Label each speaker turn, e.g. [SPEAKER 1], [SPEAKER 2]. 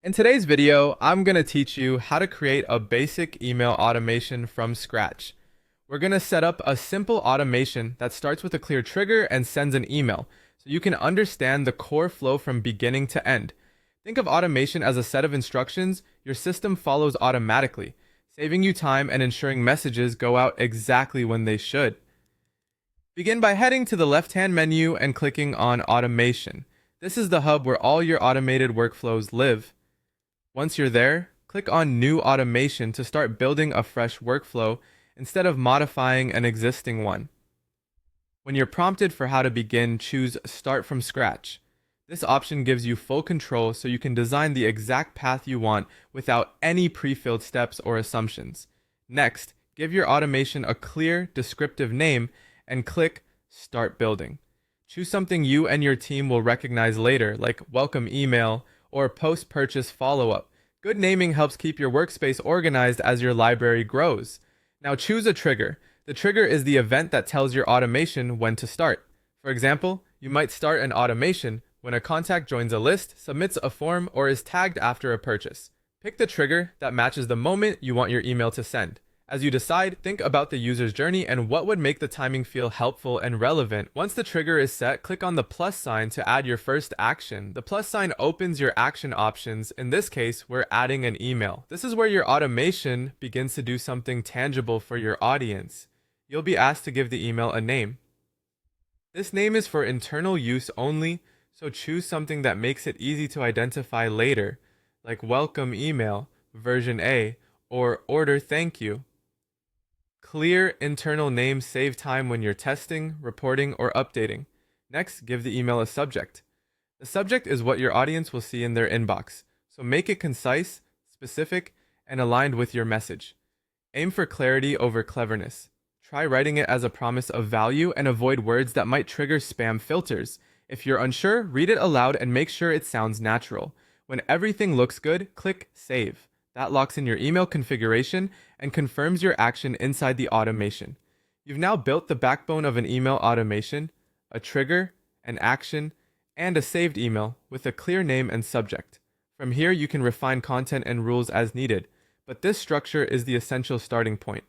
[SPEAKER 1] In today's video, I'm going to teach you how to create a basic email automation from scratch. We're going to set up a simple automation that starts with a clear trigger and sends an email, so you can understand the core flow from beginning to end. Think of automation as a set of instructions your system follows automatically, saving you time and ensuring messages go out exactly when they should. Begin by heading to the left-hand menu and clicking on Automation. This is the hub where all your automated workflows live. Once you're there, click on New Automation to start building a fresh workflow instead of modifying an existing one. When you're prompted for how to begin, choose Start from Scratch. This option gives you full control so you can design the exact path you want without any pre-filled steps or assumptions. Next, give your automation a clear, descriptive name and click Start Building. Choose something you and your team will recognize later, like welcome email or post-purchase follow-up. Good naming helps keep your workspace organized as your library grows. Now choose a trigger. The trigger is the event that tells your automation when to start. For example, you might start an automation when a contact joins a list, submits a form, or is tagged after a purchase. Pick the trigger that matches the moment you want your email to send. As you decide, think about the user's journey and what would make the timing feel helpful and relevant. Once the trigger is set, click on the plus sign to add your first action. The plus sign opens your action options. In this case, we're adding an email. This is where your automation begins to do something tangible for your audience. You'll be asked to give the email a name. This name is for internal use only, so choose something that makes it easy to identify later, like welcome email, version A, or order thank you. Clear internal names save time when you're testing, reporting, or updating. Next, give the email a subject. The subject is what your audience will see in their inbox, so make it concise, specific, and aligned with your message. Aim for clarity over cleverness. Try writing it as a promise of value and avoid words that might trigger spam filters. If you're unsure, read it aloud and make sure it sounds natural. When everything looks good, click Save. That locks in your email configuration and confirms your action inside the automation. You've now built the backbone of an email automation, a trigger, an action, and a saved email with a clear name and subject. From here, you can refine content and rules as needed, but this structure is the essential starting point.